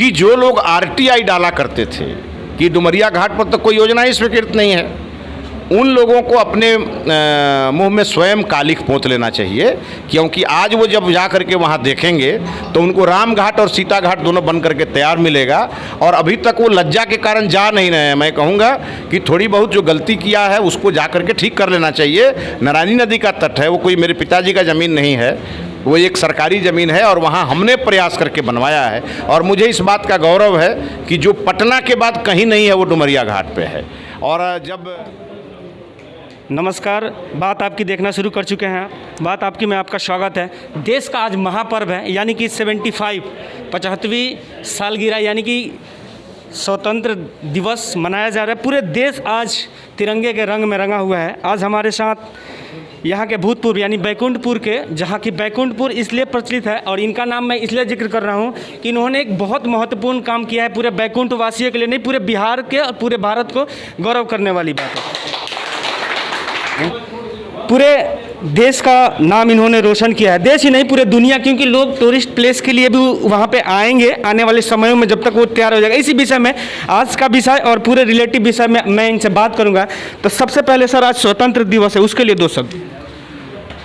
कि जो लोग आरटीआई डाला करते थे कि डुमरिया घाट पर तो कोई योजना ही स्वीकृत नहीं है, उन लोगों को अपने मुंह में स्वयं कालिख पोंछ लेना चाहिए, क्योंकि आज वो जब जा करके वहाँ देखेंगे तो उनको राम घाट और सीता घाट दोनों बन करके तैयार मिलेगा, और अभी तक वो लज्जा के कारण जा नहीं रहे हैं। मैं कहूँगा कि थोड़ी बहुत जो गलती किया है उसको जा करके ठीक कर लेना चाहिए। नारायणी नदी का तट है, वो कोई मेरे पिताजी का ज़मीन नहीं है, वो एक सरकारी ज़मीन है और वहाँ हमने प्रयास करके बनवाया है। और मुझे इस बात का गौरव है कि जो पटना के बाद कहीं नहीं है वो डुमरिया घाट पे है। और जब नमस्कार, बात आपकी देखना शुरू कर चुके हैं। बात आपकी में आपका स्वागत है। देश का आज महापर्व है, यानी कि 75वीं सालगिरह, यानी कि स्वतंत्र दिवस मनाया जा रहा है। पूरे देश आज तिरंगे के रंग में रंगा हुआ है। आज हमारे साथ यहाँ के भूतपूर्व यानी बैकुंठपुर के, जहाँ की बैकुंठपुर इसलिए प्रचलित है और इनका नाम मैं इसलिए जिक्र कर रहा हूँ कि इन्होंने एक बहुत महत्वपूर्ण काम किया है पूरे बैकुंठ वासियों के लिए, नहीं पूरे बिहार के और पूरे भारत को गौरव करने वाली बात है। पूरे देश का नाम इन्होंने रोशन किया है, देश ही नहीं पूरे दुनिया, क्योंकि लोग टूरिस्ट प्लेस के लिए भी वहाँ पे आएंगे आने वाले समयों में, जब तक वो तैयार हो जाएगा। इसी विषय में आज का विषय और पूरे रिलेटिव विषय में मैं इनसे बात करूँगा। तो सबसे पहले सर, आज स्वतंत्र दिवस है, उसके लिए 2 शब्द।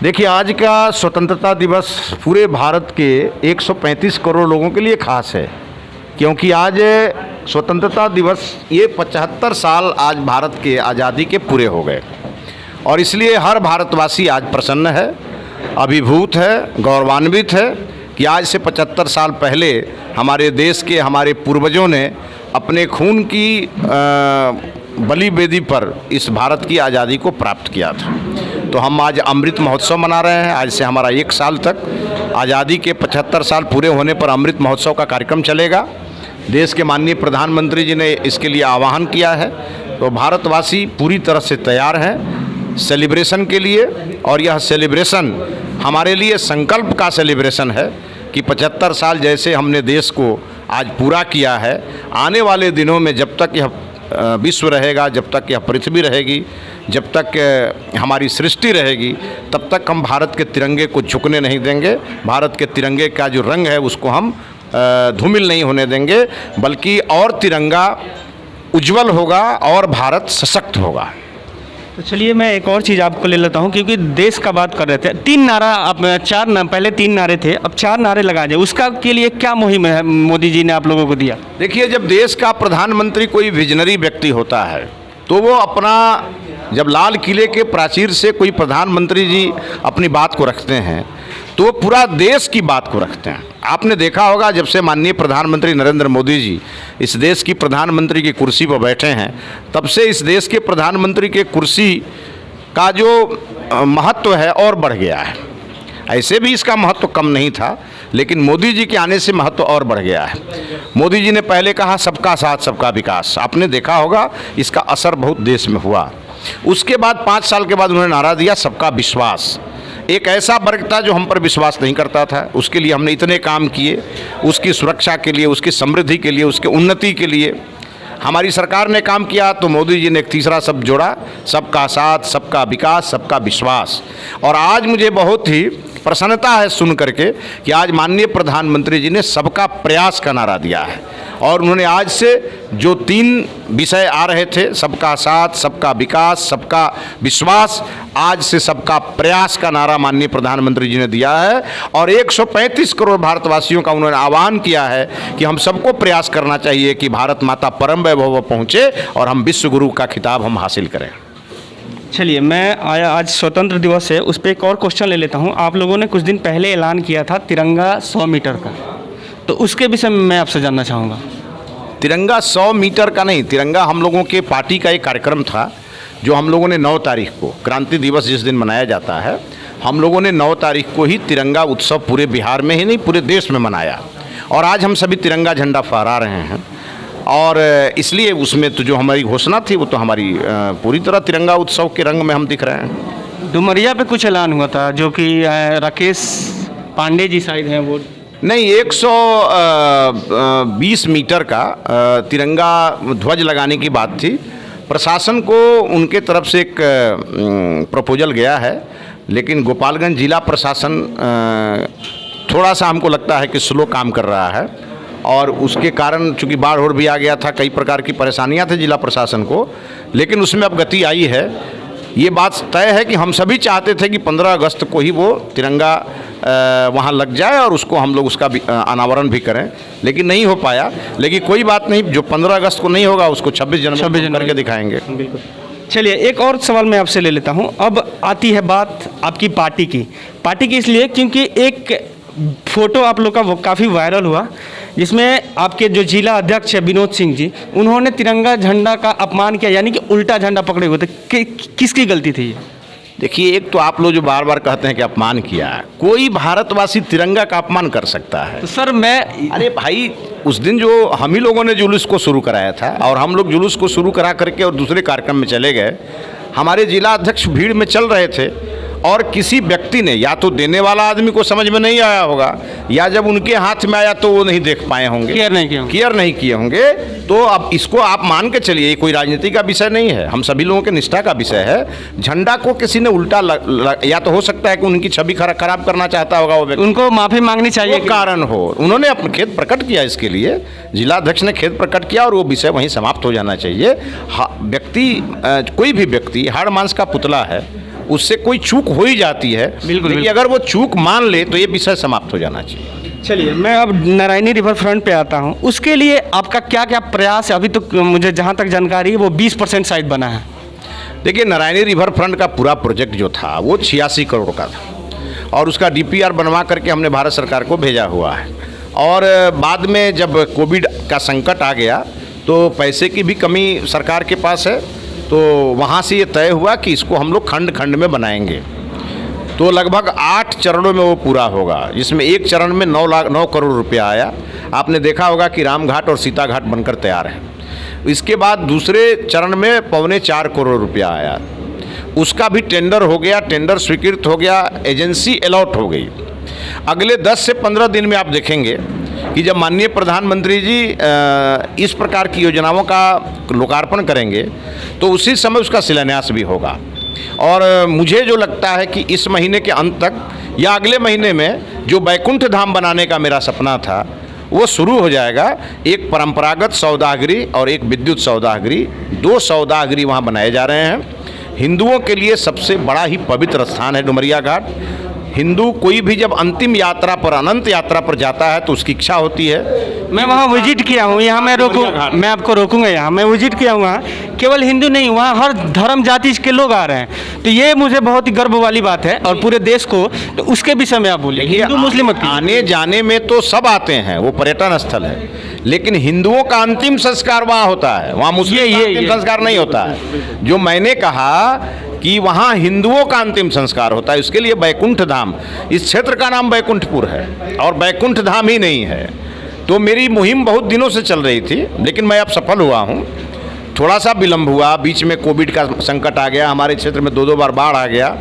देखिए, आज का स्वतंत्रता दिवस पूरे भारत के 135 करोड़ लोगों के लिए खास है, क्योंकि आज स्वतंत्रता दिवस ये 75 साल आज भारत के आज़ादी के पूरे हो गए, और इसलिए हर भारतवासी आज प्रसन्न है, अभिभूत है, गौरवान्वित है कि आज से 75 साल पहले हमारे देश के हमारे पूर्वजों ने अपने खून की बलि वेदी पर इस भारत की आज़ादी को प्राप्त किया था। तो हम आज अमृत महोत्सव मना रहे हैं। आज से हमारा 1 साल तक आज़ादी के 75 साल पूरे होने पर अमृत महोत्सव का कार्यक्रम चलेगा। देश के माननीय प्रधानमंत्री जी ने इसके लिए आह्वान किया है, तो भारतवासी पूरी तरह से तैयार हैं सेलिब्रेशन के लिए। और यह सेलिब्रेशन हमारे लिए संकल्प का सेलिब्रेशन है कि 75 साल जैसे हमने देश को आज पूरा किया है, आने वाले दिनों में जब तक यह विश्व रहेगा, जब तक यह पृथ्वी रहेगी, जब तक हमारी सृष्टि रहेगी, तब तक हम भारत के तिरंगे को झुकने नहीं देंगे। भारत के तिरंगे का जो रंग है उसको हम धूमिल नहीं होने देंगे, बल्कि और तिरंगा उज्जवल होगा और भारत सशक्त होगा। तो चलिए मैं एक और चीज़ आपको ले लेता हूँ, क्योंकि देश का बात कर रहे थे। 3 नारा, आप 4 ना, पहले 3 नारे थे, अब 4 नारे लगा जाए, उसका के लिए क्या मुहिम है मोदी जी ने आप लोगों को दिया? देखिए, जब देश का प्रधानमंत्री कोई विजनरी व्यक्ति होता है तो वो अपना, जब लाल किले के प्राचीर से कोई प्रधानमंत्री जी अपनी बात को रखते हैं तो वो पूरा देश की बात को रखते हैं। आपने देखा होगा, जब से माननीय प्रधानमंत्री नरेंद्र मोदी जी इस देश की प्रधानमंत्री की कुर्सी पर बैठे हैं, तब से इस देश के प्रधानमंत्री के कुर्सी का जो महत्व है और बढ़ गया है। ऐसे भी इसका महत्व कम नहीं था, लेकिन मोदी जी के आने से महत्व और बढ़ गया है। मोदी जी ने पहले कहा सबका साथ सबका विकास, आपने देखा होगा इसका असर बहुत देश में हुआ। उसके बाद 5 साल के बाद उन्होंने नारा दिया सबका विश्वास। एक ऐसा वर्ग था जो हम पर विश्वास नहीं करता था, उसके लिए हमने इतने काम किए, उसकी सुरक्षा के लिए, उसकी समृद्धि के लिए, उसके उन्नति के लिए हमारी सरकार ने काम किया। तो मोदी जी ने एक तीसरा शब्द जोड़ा, सबका साथ सबका विकास सबका विश्वास। और आज मुझे बहुत ही प्रसन्नता है सुन करके कि आज माननीय प्रधानमंत्री जी ने सबका प्रयास का नारा दिया है, और उन्होंने आज से जो 3 विषय आ रहे थे, सबका साथ सबका विकास सबका विश्वास, आज से सबका प्रयास का नारा माननीय प्रधानमंत्री जी ने दिया है। और 135 करोड़ भारतवासियों का उन्होंने आह्वान किया है कि हम सबको प्रयास करना चाहिए कि भारत माता परम वैभव पहुँचे और हम विश्व गुरु का खिताब हम हासिल करें। चलिए, मैं आया आज स्वतंत्र दिवस है, उस पर एक और क्वेश्चन ले लेता हूँ। आप लोगों ने कुछ दिन पहले ऐलान किया था तिरंगा 100 मीटर का, तो उसके विषय में मैं आपसे जानना चाहूँगा। तिरंगा 100 मीटर का नहीं, तिरंगा हम लोगों के पार्टी का एक कार्यक्रम था जो हम लोगों ने 9 तारीख को, क्रांति दिवस जिस दिन मनाया जाता है, हम लोगों ने 9 तारीख को ही तिरंगा उत्सव पूरे बिहार में ही नहीं पूरे देश में मनाया। और आज हम सभी तिरंगा झंडा फहरा रहे हैं, और इसलिए उसमें तो जो हमारी घोषणा थी वो तो हमारी पूरी तरह तिरंगा उत्सव के रंग में हम दिख रहे हैं। डुमरिया पे कुछ ऐलान हुआ था जो कि राकेश पांडे जी शायद हैं, वो नहीं, 120 मीटर का तिरंगा ध्वज लगाने की बात थी। प्रशासन को उनके तरफ से एक प्रपोजल गया है, लेकिन गोपालगंज जिला प्रशासन थोड़ा सा हमको लगता है कि स्लो काम कर रहा है, और उसके कारण चूँकि बाढ़ और भी आ गया था, कई प्रकार की परेशानियां थी जिला प्रशासन को, लेकिन उसमें अब गति आई है। ये बात तय है कि हम सभी चाहते थे कि 15 अगस्त को ही वो तिरंगा वहाँ लग जाए और उसको हम लोग उसका अनावरण भी करें, लेकिन नहीं हो पाया। लेकिन कोई बात नहीं, जो 15 अगस्त को नहीं होगा उसको 26 जनवरी करके दिखाएंगे। बिल्कुल। चलिए, एक और सवाल मैं आपसे ले लेता हूं। अब आती है बात आपकी पार्टी की इसलिए क्योंकि एक फ़ोटो आप लोग का वो काफ़ी वायरल हुआ, जिसमें आपके जो जिला अध्यक्ष है विनोद सिंह जी, उन्होंने तिरंगा झंडा का अपमान किया, यानी कि उल्टा झंडा पकड़े हुए थे। किसकी गलती थी ये? देखिए, एक तो आप लोग जो बार बार कहते हैं कि अपमान किया है, कोई भारतवासी तिरंगा का अपमान कर सकता है? तो सर अरे भाई, उस दिन जो हम ही लोगों ने जुलूस को शुरू कराया था और हम लोग जुलूस को शुरू करा करके और दूसरे कार्यक्रम में चले गए, हमारे जिला अध्यक्ष भीड़ में चल रहे थे और किसी व्यक्ति ने, या तो देने वाला आदमी को समझ में नहीं आया होगा, या जब उनके हाथ में आया तो वो नहीं देख पाए होंगे, केयर नहीं किए होंगे। तो अब इसको आप मान के चलिए, कोई राजनीति का विषय नहीं है, हम सभी लोगों के निष्ठा का विषय है। झंडा को किसी ने उल्टा या तो हो सकता है कि उनकी छवि खराब करना चाहता होगा वो व्यक्ति, उनको माफ़ी मांगनी चाहिए, कारण हो, उन्होंने अपना खेद प्रकट किया, इसके लिए जिला अध्यक्ष ने खेद प्रकट किया और वो विषय वहीं समाप्त हो जाना चाहिए। व्यक्ति, कोई भी व्यक्ति हाड़ मांस का पुतला है, उससे कोई चूक हो ही जाती है, लेकिन अगर वो चूक मान ले तो ये विषय समाप्त हो जाना चाहिए। चलिए, मैं अब नारायणी रिवर फ्रंट पे आता हूँ। उसके लिए आपका क्या क्या प्रयास है? अभी तो मुझे जहाँ तक जानकारी है वो 20% साइट बना है। देखिए, नारायणी रिवर फ्रंट का पूरा प्रोजेक्ट जो था वो 86 करोड़ का था और उसका DPR बनवा करके हमने भारत सरकार को भेजा हुआ है। और बाद में जब कोविड का संकट आ गया तो पैसे की भी कमी सरकार के पास है, तो वहाँ से ये तय हुआ कि इसको हम लोग खंड खंड में बनाएंगे। तो लगभग 8 चरणों में वो पूरा होगा, जिसमें एक चरण में 9 करोड़ रुपया आया। आपने देखा होगा कि रामघाट और सीता घाट बनकर तैयार है। इसके बाद दूसरे चरण में 3.25 करोड़ रुपया आया, उसका भी टेंडर हो गया, टेंडर स्वीकृत हो गया, एजेंसी अलॉट हो गई। अगले 10 से 15 दिन में आप देखेंगे कि जब माननीय प्रधानमंत्री जी इस प्रकार की योजनाओं का लोकार्पण करेंगे तो उसी समय उसका शिलान्यास भी होगा। और मुझे जो लगता है कि इस महीने के अंत तक या अगले महीने में जो बैकुंठ धाम बनाने का मेरा सपना था वो शुरू हो जाएगा। एक परंपरागत सौदागरी और एक विद्युत सौदागरी, 2 सौदागरी वहाँ बनाए जा रहे हैं। हिंदुओं के लिए सबसे बड़ा ही पवित्र स्थान है डुमरिया घाट। हिंदू कोई भी जब अंतिम यात्रा पर, अनंत यात्रा पर जाता है तो उसकी इच्छा होती है। मैं वहाँ विजिट किया हूँ, यहाँ मैं आपको रोकूंगा। यहाँ मैं विजिट किया हूँ, वहाँ केवल हिंदू नहीं, वहाँ हर धर्म जाति के लोग आ रहे हैं। तो ये मुझे बहुत ही गर्व वाली बात है और पूरे देश को, तो उसके विषय में आप बोलिए। हिंदू मुस्लिम आने जाने में तो सब आते हैं, वो पर्यटन स्थल है, लेकिन हिंदुओं का अंतिम संस्कार वहाँ होता है, वहाँ मुस्लिम का अंतिम संस्कार नहीं होता है। जो मैंने कहा कि वहाँ हिंदुओं का अंतिम संस्कार होता है, उसके लिए बैकुंठ धाम, इस क्षेत्र का नाम बैकुंठपुर है और बैकुंठ धाम ही नहीं है। तो मेरी मुहिम बहुत दिनों से चल रही थी, लेकिन मैं अब सफल हुआ हूँ। थोड़ा सा विलम्ब हुआ, बीच में कोविड का संकट आ गया, हमारे क्षेत्र में 2 बार बाढ़ आ गया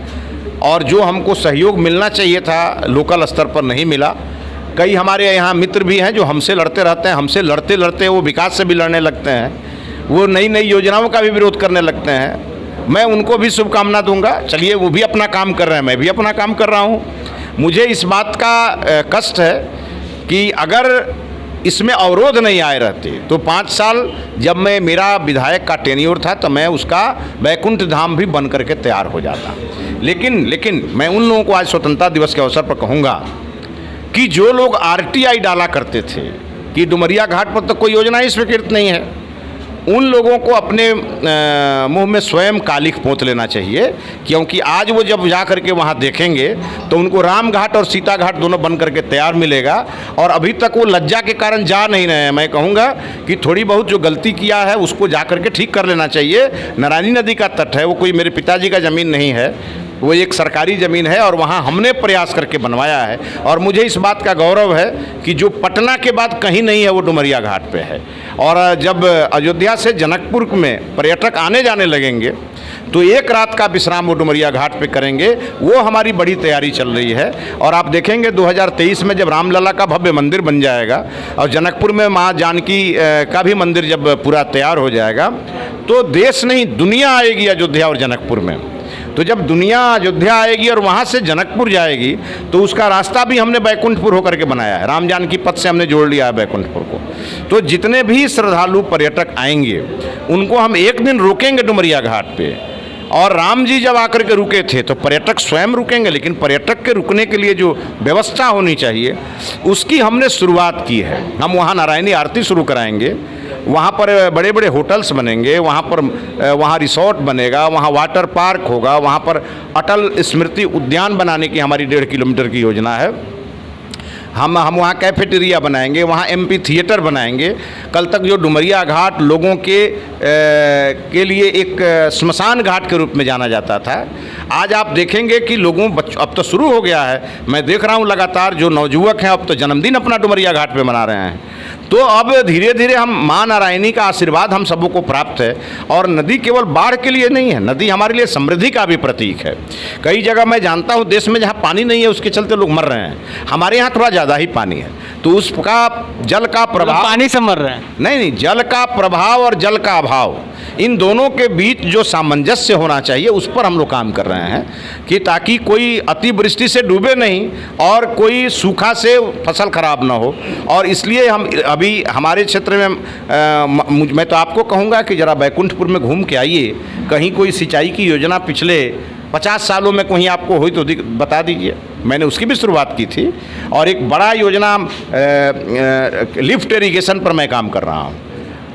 और जो हमको सहयोग मिलना चाहिए था लोकल स्तर पर नहीं मिला। कई हमारे यहाँ मित्र भी हैं जो हमसे लड़ते रहते हैं, हमसे लड़ते लड़ते वो विकास से भी लड़ने लगते हैं, वो नई नई योजनाओं का भी विरोध करने लगते हैं। मैं उनको भी शुभकामना दूंगा। चलिए, वो भी अपना काम कर रहे हैं, मैं भी अपना काम कर रहा हूँ। मुझे इस बात का कष्ट है कि अगर इसमें अवरोध नहीं आए रहते तो 5 साल जब मेरा विधायक का टेन्योर था तो मैं उसका बैकुंठ धाम भी बन करके तैयार हो जाता। लेकिन मैं उन लोगों को आज स्वतंत्रता दिवस के अवसर पर कहूँगा कि जो लोग RTI डाला करते थे कि डुमरिया घाट पर तो कोई योजना ही स्वीकृत नहीं है, उन लोगों को अपने मुंह में स्वयं कालिख पोंछ लेना चाहिए, क्योंकि आज वो जब जा करके वहाँ देखेंगे तो उनको राम घाट और सीता घाट दोनों बन करके तैयार मिलेगा और अभी तक वो लज्जा के कारण जा नहीं रहे हैं। मैं कहूँगा कि थोड़ी बहुत जो गलती किया है उसको जा करके ठीक कर लेना चाहिए। नारायणी नदी का तट है, वो कोई मेरे पिताजी का ज़मीन नहीं है, वो एक सरकारी ज़मीन है और वहाँ हमने प्रयास करके बनवाया है। और मुझे इस बात का गौरव है कि जो पटना के बाद कहीं नहीं है वो डुमरिया घाट पे है। और जब अयोध्या से जनकपुर में पर्यटक आने जाने लगेंगे तो एक रात का विश्राम वो डुमरिया घाट पे करेंगे, वो हमारी बड़ी तैयारी चल रही है। और आप देखेंगे 2023 में जब रामलला का भव्य मंदिर बन जाएगा और जनकपुर में माँ जानकी का भी मंदिर जब पूरा तैयार हो जाएगा तो देश नहीं दुनिया आएगी अयोध्या और जनकपुर में। तो जब दुनिया अयोध्या आएगी और वहाँ से जनकपुर जाएगी तो उसका रास्ता भी हमने बैकुंठपुर होकर के बनाया है, राम जानकी पथ से हमने जोड़ लिया है बैकुंठपुर को। तो जितने भी श्रद्धालु पर्यटक आएंगे उनको हम एक दिन रोकेंगे डुमरिया घाट पे। और राम जी जब आकर के रुके थे तो पर्यटक स्वयं रुकेंगे, लेकिन पर्यटक के रुकने के लिए जो व्यवस्था होनी चाहिए उसकी हमने शुरुआत की है। हम वहाँ नारायणी आरती शुरू कराएंगे, वहाँ पर बड़े बड़े होटल्स बनेंगे, वहाँ रिसोर्ट बनेगा, वहाँ वाटर पार्क होगा, वहाँ पर अटल स्मृति उद्यान बनाने की हमारी 1.5 किलोमीटर की योजना है। हम वहाँ कैफेटेरिया बनाएंगे, वहाँ एमपी थिएटर बनाएंगे। कल तक जो डुमरिया घाट लोगों के लिए एक स्मशान घाट के रूप में जाना जाता था, आज आप देखेंगे कि अब तो शुरू हो गया है। मैं देख रहा हूँ लगातार जो नवयुवक हैं अब तो जन्मदिन अपना डुमरिया घाट पे मना रहे हैं। तो अब धीरे धीरे हम माँ नारायणी का आशीर्वाद हम सबों को प्राप्त है। और नदी केवल बाढ़ के लिए नहीं है, नदी हमारे लिए समृद्धि का भी प्रतीक है। कई जगह मैं जानता हूँ देश में जहाँ पानी नहीं है उसके चलते लोग मर रहे हैं, हमारे यहाँ थोड़ा ज़्यादा ही पानी है तो उसका जल का प्रभाव, पानी से मर रहे हैं नहीं, जल का प्रभाव और जल का अभाव, इन दोनों के बीच जो सामंजस्य होना चाहिए उस पर हम लोग काम कर रहे हैं कि ताकि कोई अतिवृष्टि से डूबे नहीं और कोई सूखा से फसल खराब ना हो। और इसलिए हम अभी हमारे क्षेत्र में मैं तो आपको कहूँगा कि ज़रा बैकुंठपुर में घूम के आइए, कहीं कोई सिंचाई की योजना पिछले 50 सालों में कहीं आपको हुई तो बता दीजिए। मैंने उसकी भी शुरुआत की थी और एक बड़ा योजना लिफ्ट इरिगेशन पर मैं काम कर रहा हूँ।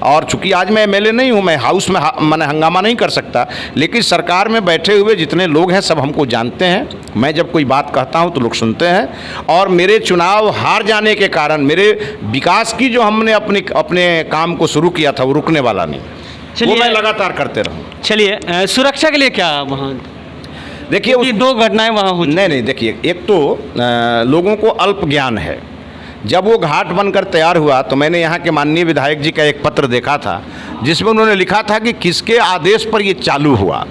और चूंकि आज मैं एमएलए नहीं हूँ, मैं हाउस में मैंने हंगामा नहीं कर सकता, लेकिन सरकार में बैठे हुए जितने लोग हैं सब हमको जानते हैं। मैं जब कोई बात कहता हूँ तो लोग सुनते हैं और मेरे चुनाव हार जाने के कारण मेरे विकास की जो हमने अपने काम को शुरू किया था वो रुकने वाला नहीं, वो मैं लगातार करते रहूँ। चलिए, सुरक्षा के लिए क्या वहाँ देखिए 2 घटनाएं वहाँ हुई। नहीं, देखिए, एक तो लोगों को अल्प ज्ञान है। जब वो घाट बनकर तैयार हुआ तो मैंने यहाँ के माननीय विधायक जी का एक पत्र देखा था जिसमें उन्होंने लिखा था कि किसके आदेश पर ये चालू हुआ।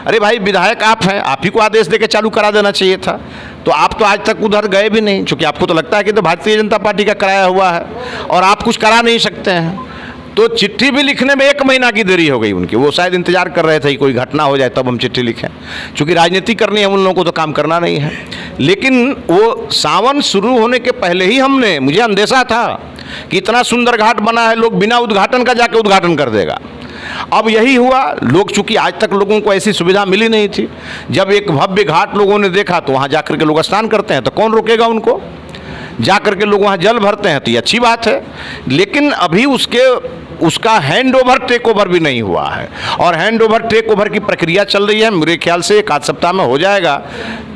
अरे भाई, विधायक आप हैं, आप ही को आदेश देकर चालू करा देना चाहिए था। तो आप तो आज तक उधर गए भी नहीं, क्योंकि आपको तो लगता है कि तो भारतीय जनता पार्टी का कराया हुआ है और आप कुछ करा नहीं सकते हैं। तो चिट्ठी भी लिखने में 1 महीना की देरी हो गई उनकी। वो शायद इंतजार कर रहे थे कि कोई घटना हो जाए तब हम चिट्ठी लिखें, क्योंकि राजनीति करनी है, उन लोगों को तो काम करना नहीं है। लेकिन वो सावन शुरू होने के पहले ही मुझे अंदेशा था कि इतना सुंदर घाट बना है, लोग बिना उद्घाटन का जाके उद्घाटन कर देगा। अब यही हुआ। लोग, चूंकि आज तक लोगों को ऐसी सुविधा मिली नहीं थी, जब एक भव्य घाट लोगों ने देखा तो वहाँ जाकर के लोग स्नान करते हैं तो कौन रोकेगा उनको, जाकर के लोग वहाँ जल भरते हैं तो ये अच्छी बात है। लेकिन अभी उसका हैंड ओवर टेक ओवर भी नहीं हुआ है और हैंड ओवर टेक ओवर की प्रक्रिया चल रही है। मेरे ख्याल से 1 सप्ताह में हो जाएगा।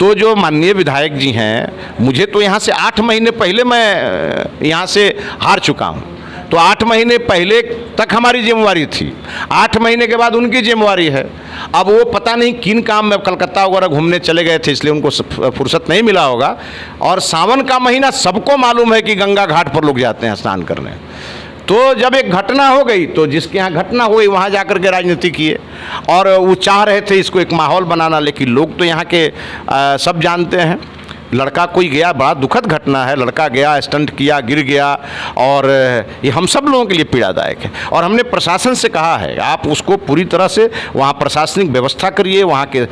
तो जो माननीय विधायक जी हैं, मुझे तो यहाँ से 8 महीने पहले मैं यहाँ से हार चुका हूँ, तो 8 महीने पहले तक हमारी जिम्मेवारी थी, 8 महीने के बाद उनकी जिम्मेवारी है। अब वो पता नहीं किन काम में कलकत्ता वगैरह घूमने चले गए थे, इसलिए उनको फुर्सत नहीं मिला होगा। और सावन का महीना सबको मालूम है कि गंगा घाट पर लोग जाते हैं स्नान करने। तो जब एक घटना हो गई तो जिसके यहाँ घटना हुई वहाँ जाकर के राजनीति किए और वो चाह रहे थे इसको एक माहौल बनाना। लेकिन लोग तो यहाँ के सब जानते हैं, लड़का कोई गया, बड़ा दुखद घटना है, लड़का गया, स्टंट किया, गिर गया और ये हम सब लोगों के लिए पीड़ादायक है। और हमने प्रशासन से कहा है आप उसको पूरी तरह से वहाँ प्रशासनिक व्यवस्था करिए, वहाँ के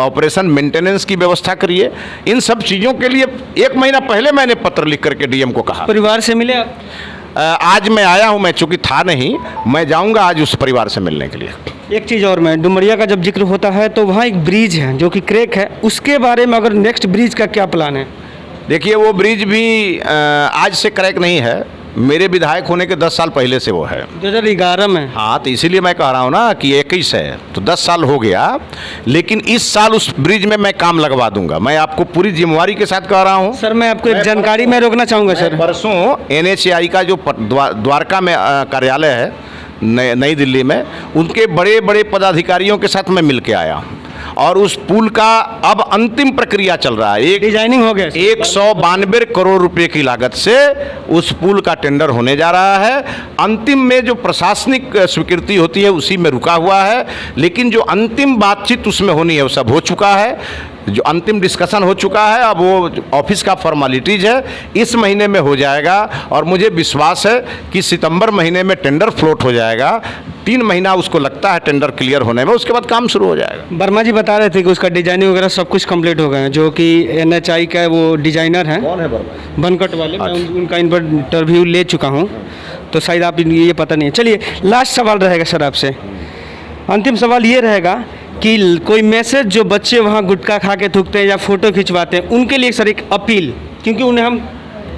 ऑपरेशन मेंटेनेंस की व्यवस्था करिए। इन सब चीज़ों के लिए 1 महीना पहले मैंने पत्र लिख करके डीएम को कहा। परिवार से मिले आप? आज मैं आया हूँ, मैं चूँकि था नहीं, मैं जाऊँगा आज उस परिवार से मिलने के लिए। एक चीज़ और, मैं डुमरिया का जब जिक्र होता है तो वहाँ एक ब्रिज है जो कि क्रैक है, उसके बारे में अगर नेक्स्ट ब्रिज का क्या प्लान है? देखिए, वो ब्रिज भी आज से क्रैक नहीं है, मेरे विधायक होने के 10 साल पहले से वो है, 2011 में। हाँ, तो इसीलिए मैं कह रहा हूँ ना कि 21 है तो 10 साल हो गया। लेकिन इस साल उस ब्रिज में मैं काम लगवा दूंगा, मैं आपको पूरी जिम्मेवारी के साथ कह रहा हूँ। सर, मैं आपको एक जानकारी में रोकना चाहूँगा सर। परसों NHAI का जो द्वारका में कार्यालय है नई दिल्ली में, उनके बड़े बड़े पदाधिकारियों के साथ मैं मिल के आया हूँ और उस पुल का अब अंतिम प्रक्रिया चल रहा है। एक डिजाइनिंग हो गया, 192 करोड़ रुपए की लागत से उस पुल का टेंडर होने जा रहा है। अंतिम में जो प्रशासनिक स्वीकृति होती है उसी में रुका हुआ है, लेकिन जो अंतिम बातचीत उसमें होनी है वो सब हो चुका है। जो अंतिम डिस्कशन हो चुका है, अब वो ऑफिस का फॉर्मेलिटीज़ है, इस महीने में हो जाएगा और मुझे विश्वास है कि सितंबर महीने में टेंडर फ्लोट हो जाएगा। 3 महीना उसको लगता है टेंडर क्लियर होने में, उसके बाद काम शुरू हो जाएगा। वर्मा जी बता रहे थे कि उसका डिजाइनिंग वगैरह सब कुछ कंप्लीट हो गए हैं, जो कि NHI का वो डिजाइनर हैं। कौन है वर्मा? बनकट वाले, मैं उनका इंटरव्यू ले चुका हूँ, तो शायद आप ये पता नहीं है। चलिए लास्ट सवाल रहेगा सर आपसे, अंतिम सवाल ये रहेगा कि कोई मैसेज जो बच्चे वहाँ गुटखा खा के थूकते हैं या फ़ोटो खिंचवाते हैं, उनके लिए सर एक अपील, क्योंकि उन्हें हम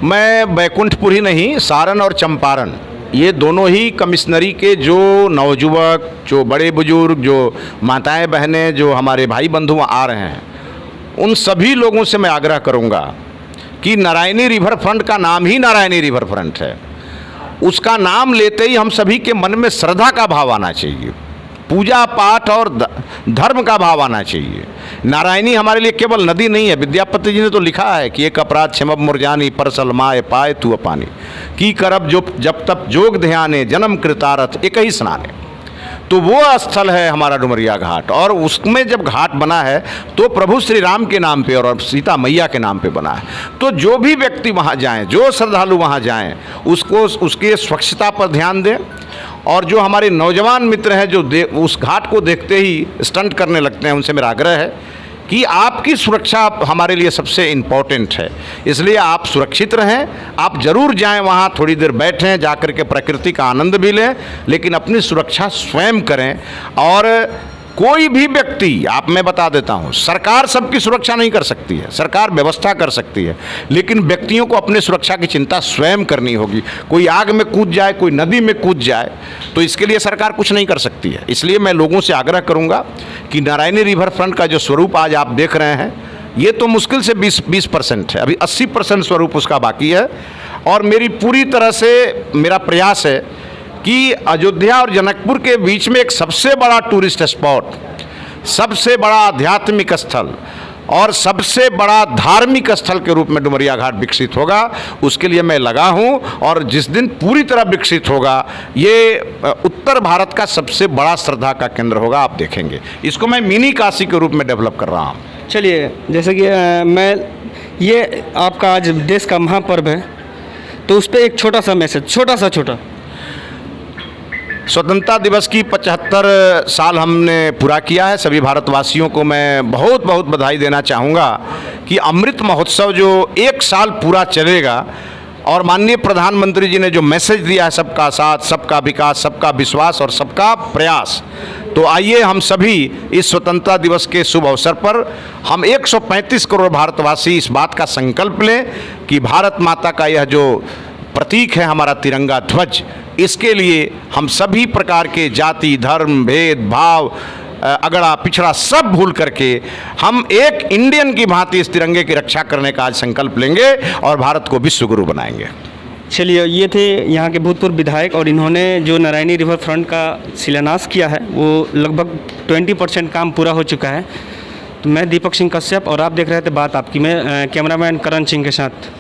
मैं बैकुंठपुर ही नहीं, सारण और चंपारण, ये दोनों ही कमिश्नरी के जो नवयुवक, जो बड़े बुजुर्ग, जो माताएं बहनें, जो हमारे भाई बंधु आ रहे हैं, उन सभी लोगों से मैं आग्रह करूंगा कि नारायणी रिवर फ्रंट का नाम ही नारायणी रिवर फ्रंट है। उसका नाम लेते ही हम सभी के मन में श्रद्धा का भाव आना चाहिए, पूजा पाठ और धर्म का भाव आना चाहिए। नारायणी हमारे लिए केवल नदी नहीं है। विद्यापति जी ने तो लिखा है कि एक अपराध क्षमब मुरजानी परसल माए पाए तू अपानी की करब जो जब तब जोग ध्याने जन्म कृतारथ एक ही स्नाने। तो वो स्थल है हमारा डुमरिया घाट, और उसमें जब घाट बना है तो प्रभु श्री राम के नाम पे और सीता मैया के नाम पे बना है। तो जो भी व्यक्ति वहाँ जाएं, जो श्रद्धालु वहाँ जाएं, उसको उसके स्वच्छता पर ध्यान दें। और जो हमारे नौजवान मित्र हैं जो उस घाट को देखते ही स्टंट करने लगते हैं, उनसे मेरा आग्रह है कि आपकी सुरक्षा हमारे लिए सबसे इम्पॉर्टेंट है, इसलिए आप सुरक्षित रहें। आप ज़रूर जाएं वहाँ, थोड़ी देर बैठें, जाकर के प्रकृति का आनंद भी लें, लेकिन अपनी सुरक्षा स्वयं करें। और कोई भी व्यक्ति, मैं बता देता हूँ, सरकार सबकी सुरक्षा नहीं कर सकती है, सरकार व्यवस्था कर सकती है, लेकिन व्यक्तियों को अपनी सुरक्षा की चिंता स्वयं करनी होगी। कोई आग में कूद जाए, कोई नदी में कूद जाए, तो इसके लिए सरकार कुछ नहीं कर सकती है। इसलिए मैं लोगों से आग्रह करूँगा कि नारायणी रिवर फ्रंट का जो स्वरूप आज आप देख रहे हैं, ये तो मुश्किल से 20% है, अभी 80% स्वरूप उसका बाकी है। और मेरी पूरी तरह से मेरा प्रयास है कि अयोध्या और जनकपुर के बीच में एक सबसे बड़ा टूरिस्ट स्पॉट, सबसे बड़ा आध्यात्मिक स्थल और सबसे बड़ा धार्मिक स्थल के रूप में डुमरिया घाट विकसित होगा। उसके लिए मैं लगा हूं, और जिस दिन पूरी तरह विकसित होगा, ये उत्तर भारत का सबसे बड़ा श्रद्धा का केंद्र होगा। आप देखेंगे, इसको मैं मिनी काशी के रूप में डेवलप कर रहा हूँ। चलिए, जैसे कि ये आपका आज देश का महापर्व है, तो उस पर एक छोटा सा मैसेज, छोटा स्वतंत्रता दिवस की 75 साल हमने पूरा किया है। सभी भारतवासियों को मैं बहुत बहुत बधाई देना चाहूँगा कि अमृत महोत्सव जो 1 साल पूरा चलेगा, और माननीय प्रधानमंत्री जी ने जो मैसेज दिया है, सबका साथ, सबका विकास, सबका विश्वास और सबका प्रयास, तो आइए हम सभी इस स्वतंत्रता दिवस के शुभ अवसर पर हम 135 करोड़ भारतवासी इस बात का संकल्प लें कि भारत माता का यह जो प्रतीक है हमारा तिरंगा ध्वज, इसके लिए हम सभी प्रकार के जाति, धर्म, भेद भाव, अगड़ा पिछड़ा सब भूल करके हम एक इंडियन की भांति इस तिरंगे की रक्षा करने का आज संकल्प लेंगे और भारत को विश्व गुरु बनाएंगे। चलिए, ये थे यहाँ के भूतपूर्व विधायक, और इन्होंने जो नारायणी रिवर फ्रंट का शिलान्यास किया है वो लगभग 20% काम पूरा हो चुका है। तो मैं दीपक सिंह कश्यप, और आप देख रहे थे बात आपकी, मैं कैमरामैन करण सिंह के साथ।